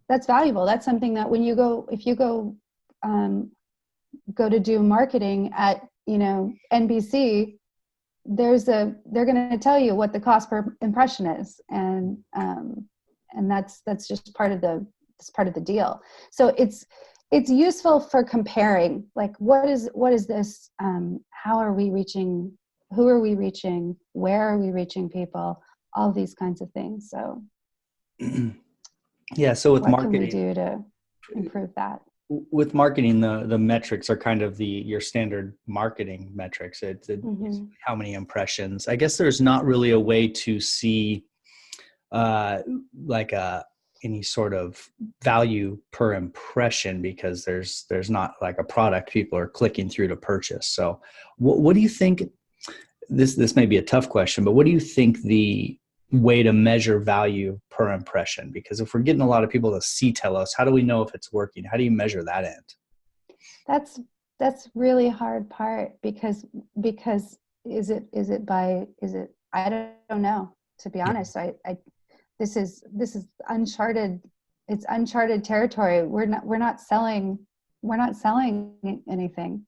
D: that's valuable. That's something that if you go to do marketing at NBC, they're going to tell you what the cost per impression is, and that's just part of the deal. So it's useful for comparing, like, what is this, how are we reaching, who are we reaching, where are we reaching people, all these kinds of things. So
A: Yeah. So with
D: what
A: marketing,
D: can we do to improve that?
A: With marketing, the metrics are kind of your standard marketing metrics. It's how many impressions. I guess there's not really a way to see any sort of value per impression, because there's not like a product people are clicking through to purchase. So what do you think? This may be a tough question, but what do you think the way to measure value per impression? Because if we're getting a lot of people to see Telos, how do we know if it's working? How do you measure that end?
D: That's really hard part, because I don't know, to be honest. This is uncharted. It's uncharted territory. We're not selling anything.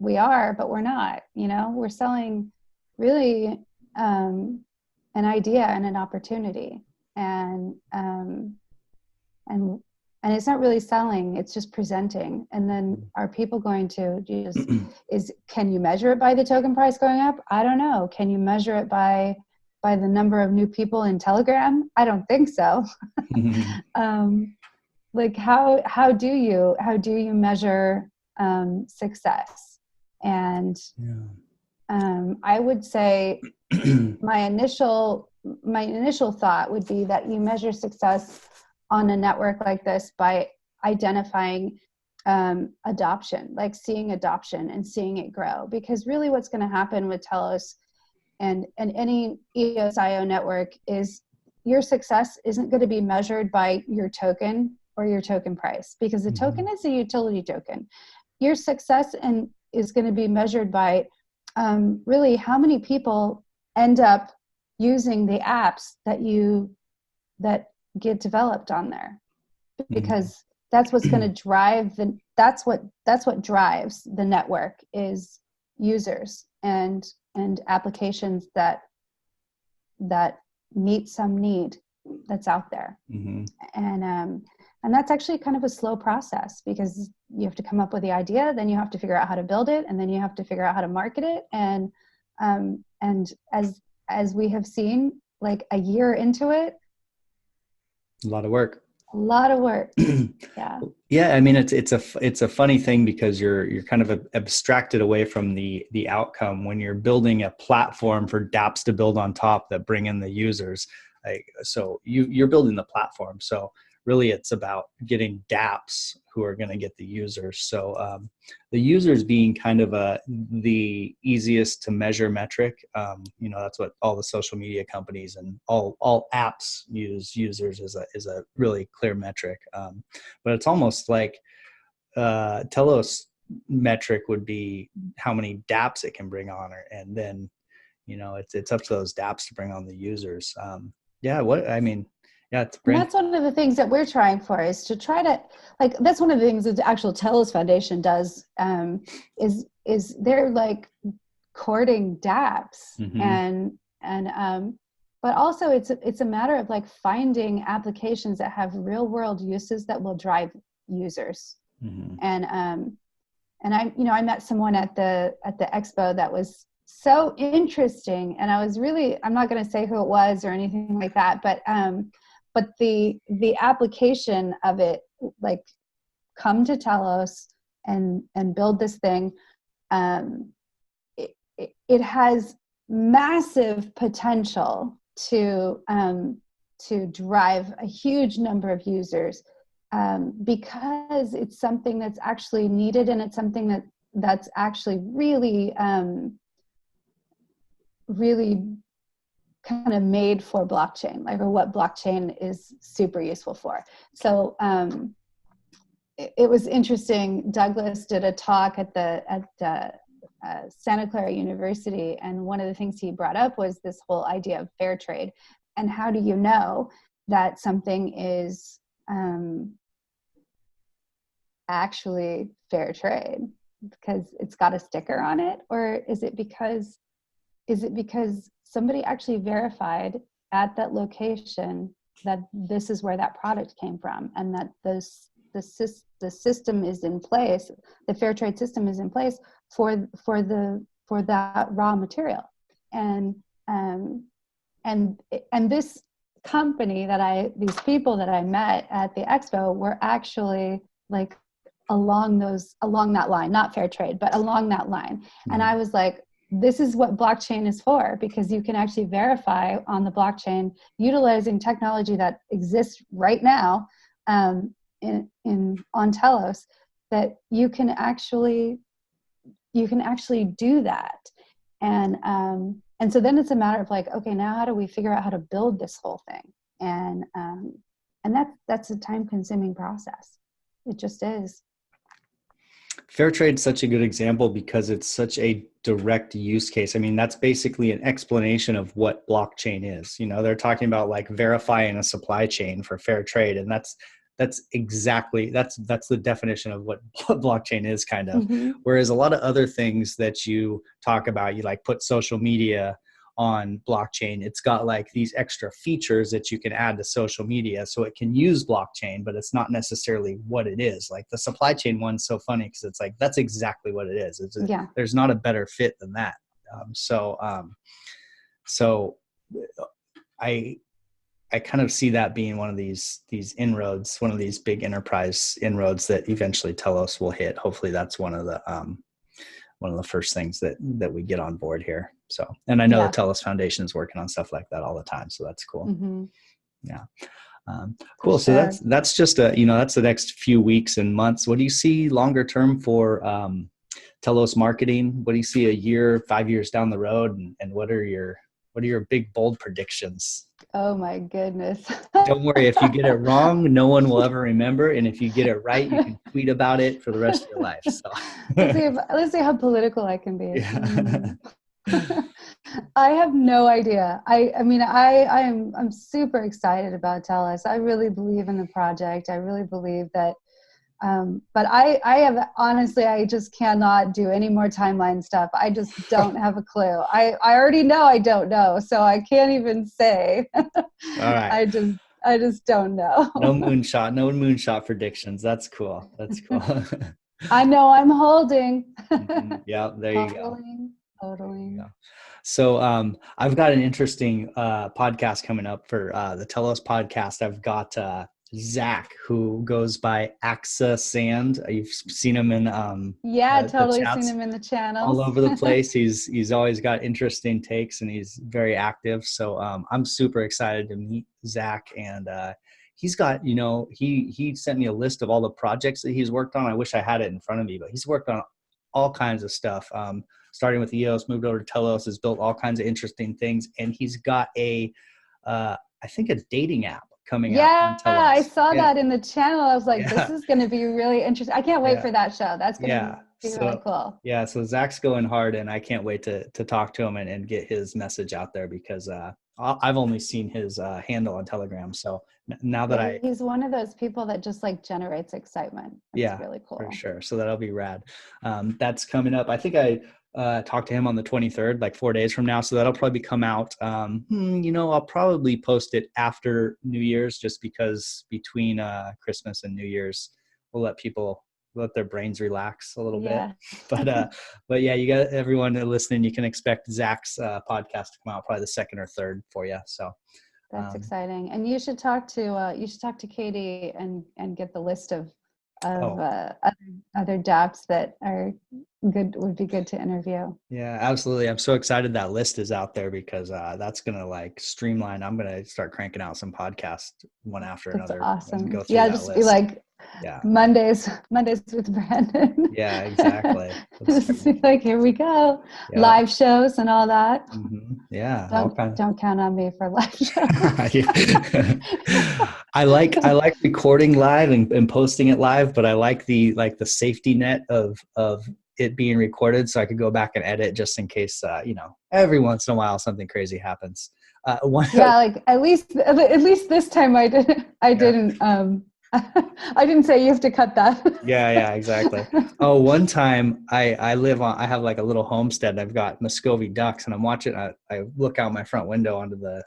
D: We are, but we're not, we're selling really an idea and an opportunity, and it's not really selling, it's just presenting. And then are people going to can you measure it by the token price going up? I don't know. Can you measure it by the number of new people in Telegram? I don't think so. Like how do you measure success? And I would say my initial thought would be that you measure success on a network like this by identifying adoption, like seeing adoption and seeing it grow. Because really what's going to happen with Telos and any EOS.IO network is your success isn't going to be measured by your token or your token price, because the token is a utility token. Your success is going to be measured by really how many people end up using the apps that get developed on there, because that's what's going to drive that's what drives the network, is users and applications that meet some need that's out there.
A: Mm-hmm.
D: And that's actually kind of a slow process, because you have to come up with the idea, then you have to figure out how to build it, and then you have to figure out how to market it. And as we have seen, like a year into it,
A: A lot of work.
D: a lot of work. Yeah.
A: Yeah, I mean, it's a funny thing, because you're kind of abstracted away from the outcome when you're building a platform for dApps to build on top that bring in the users. So you're building the platform. So really, it's about getting dApps who are going to get the users. So the users being kind of the easiest to measure metric. That's what all the social media companies and all apps use users is a really clear metric. But it's almost like Telos metric would be how many dApps it can bring on, and then it's up to those dApps to bring on the users. Yeah, it's
D: And that's one of the things that we're trying for, is to try to, like, that's one of the things that the actual Telos Foundation does, is they're like courting dApps.
A: Mm-hmm.
D: But also it's a matter of like finding applications that have real world uses that will drive users.
A: Mm-hmm.
D: And I met someone at the expo that was so interesting, and I'm not going to say who it was or anything like that, but the application of it, like, come to Telos and build this thing, it has massive potential to drive a huge number of users, because it's something that's actually needed, and it's something that's actually really really kind of made for blockchain, like, or what blockchain is super useful for. So it was interesting. Douglas did a talk at Santa Clara University, and one of the things he brought up was this whole idea of fair trade. And how do you know that something is actually fair trade? Because it's got a sticker on it, or is it because somebody actually verified at that location that this is where that product came from, and that the system is in place, the fair trade system is in place for that raw material. And this company these people that I met at the expo were actually like along that line, not fair trade, but along that line. Mm-hmm. And I was like, this is what blockchain is for, because you can actually verify on the blockchain utilizing technology that exists right now on Telos, that you can actually do that. And so then it's a matter of like, okay, now how do we figure out how to build this whole thing? And that's a time-consuming process. It just is.
A: Fair trade's such a good example because it's such a direct use case. I mean, that's basically an explanation of what blockchain is. They're talking about like verifying a supply chain for fair trade, and that's the definition of what blockchain is, kind of. Mm-hmm. Whereas a lot of other things that you talk about, you like put social media on blockchain, it's got like these extra features that you can add to social media so it can use blockchain, but it's not necessarily what it is. Like the supply chain one's so funny because it's like, that's exactly what it is. There's not a better fit than that. So I kind of see that being one of these inroads, one of these big enterprise inroads that eventually Telos will hit. Hopefully that's one of the first things that we get on board here. So, and I know the Telos Foundation is working on stuff like that all the time. So that's cool. Mm-hmm. Yeah. Cool. Sure. So that's just that's the next few weeks and months. What do you see longer term for Telos marketing? What do you see a year, 5 years down the road? And what are your big, bold predictions?
D: Oh my goodness.
A: Don't worry. If you get it wrong, no one will ever remember. And if you get it right, you can tweet about it for the rest of your life. So
D: let's see how political I can be.
A: Yeah.
D: I have no idea. I'm super excited about Telos. I really believe in the project. I really believe that But I have, honestly, I just cannot do any more timeline stuff. I just don't have a clue. I already know I don't know, so I can't even say.
A: All right.
D: I just don't know.
A: No moonshot predictions. That's cool. That's cool.
D: I know I'm holding.
A: Yeah, there you go.
D: Holding.
A: So I've got an interesting podcast coming up for the Telos podcast. I've got Zach, who goes by Axa Sand. You've seen him in
D: Totally
A: the
D: seen
A: chats
D: him in the channels.
A: all over the place. He's always got interesting takes, and he's very active. So I'm super excited to meet Zach, and he's got, he sent me a list of all the projects that he's worked on. I wish I had it in front of me, but he's worked on all kinds of stuff. Starting with EOS, moved over to Telos, has built all kinds of interesting things, and he's got I think a dating app coming out on Telos.
D: Yeah, I saw that in the channel. I was like, this
A: Yeah.
D: is going to be really interesting. I can't wait
A: Yeah.
D: for that show. That's going to be really cool.
A: Yeah, so Zach's going hard, and I can't wait to talk to him and get his message out there, because I've only seen his handle on Telegram. So now that
D: he's one of those people that just like generates excitement. It's really cool.
A: For sure. So that'll be rad. That's coming up. I think I talked to him on the 23rd, like 4 days from now. So that'll probably come out. I'll probably post it after New Year's, just because between Christmas and New Year's, we'll let their brains relax a little bit. But yeah, you got everyone listening. You can expect Zach's podcast to come out probably the second or third for you. So
D: that's exciting. And you should talk to Katie and get the list of other dApps that are good, would be good to interview.
A: Yeah, absolutely. I'm so excited that list is out there, because that's gonna like streamline. I'm gonna start cranking out some podcasts one after another.
D: Awesome.
A: Go through that
D: just
A: list.
D: Be like,
A: yeah,
D: Mondays with Brandon.
A: Yeah, exactly.
D: Just be like, here we go. Yep. Live shows and all that.
A: Yeah.
D: Don't count on me for live shows.
A: I like recording live and posting it live, but I like the safety net of it being recorded, so I could go back and edit just in case, every once in a while something crazy happens.
D: At least this time I didn't I didn't say you have to cut that.
A: Yeah, exactly. Oh, one time I have like a little homestead. I've got Muscovy ducks, and I'm watching. I look out my front window onto the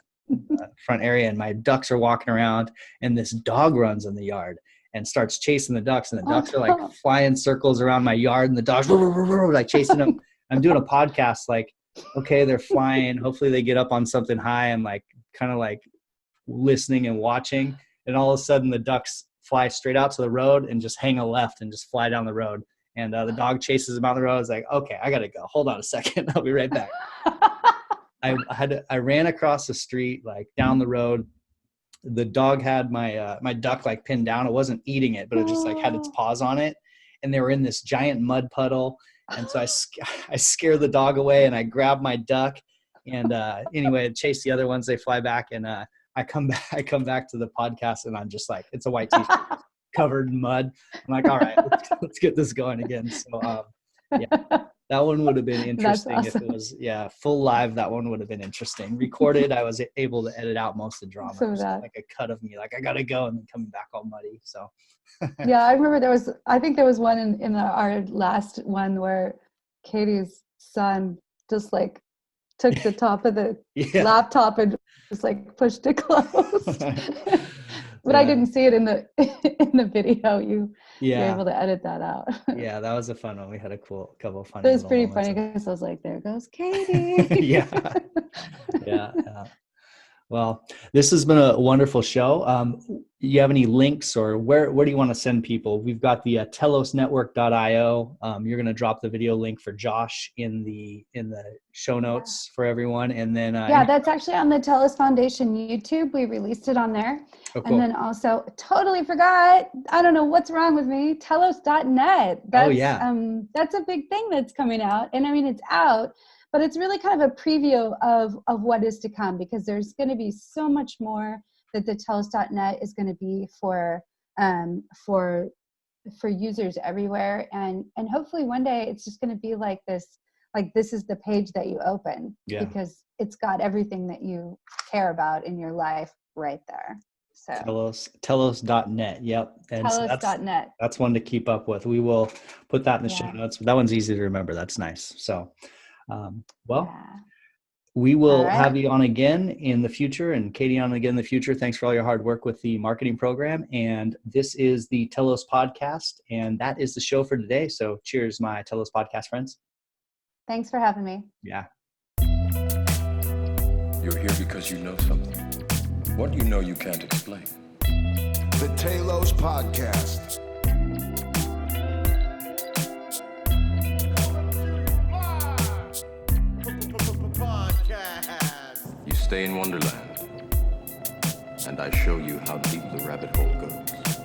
A: front area, and my ducks are walking around, and this dog runs in the yard and starts chasing the ducks, and the ducks are like flying circles around my yard, and the dogs like chasing them. I'm doing a podcast, like, okay, they're flying. Hopefully they get up on something high. I'm like kind of like listening and watching, and all of a sudden the ducks fly straight out to the road and just hang a left and just fly down the road. And the dog chases them out the road. I was like, okay, I got to go. Hold on a second. I'll be right back. I ran across the street, like down the road. The dog had my duck like pinned down. It wasn't eating it, but it just like had its paws on it. And they were in this giant mud puddle. And so I scared the dog away, and I grabbed my duck. And anyway, I chased the other ones. They fly back, and I come back to the podcast, and I'm just like, it's a white t-shirt covered in mud. I'm like, all right, let's get this going again. So that one would have been interesting. Awesome. If it was full live. That one would have been interesting. Recorded, I was able to edit out most of the drama. So like a cut of me, like I gotta go, and then coming back all muddy. So
D: yeah, I remember I think there was one in our last one where Katie's son just like took the top of the laptop and just like pushed it close. But I didn't see it in the video. You were able to edit that out.
A: Yeah, that was a fun one. We had a couple of fun.
D: It was pretty funny because I was like, "There goes Katie."
A: Yeah. Well, this has been a wonderful show. You have any links, or where do you want to send people? We've got the telosnetwork.io. You're going to drop the video link for Josh in the show notes for everyone. And then
D: that's actually on the Telos Foundation YouTube. We released it on there. Oh, cool. And then also, totally forgot, I don't know what's wrong with me, telos.net. That's a big thing that's coming out. And I mean, it's out, but it's really kind of a preview of what is to come, because there's going to be so much more that the telos.net is going to be for users everywhere. And hopefully one day it's just going to be like this is the page that you open, because it's got everything that you care about in your life right there. So
A: Telos.net. Yep. And so
D: telos.net.
A: that's one to keep up with. We will put that in the show
D: Yeah.
A: notes. That one's easy to remember. That's nice. So, well,
D: Yeah.
A: we
D: All
A: will
D: right.
A: have you on again in the future, and Katie on again in the future. Thanks for all your hard work with the marketing program. And this is the Telos podcast, and that is the show for today. So cheers, my Telos podcast friends.
D: Thanks for having me.
A: Yeah.
B: You're here because you know something. What you know you can't explain.
C: The Telos Podcast.
B: You stay in Wonderland, and I show you how deep the rabbit hole goes.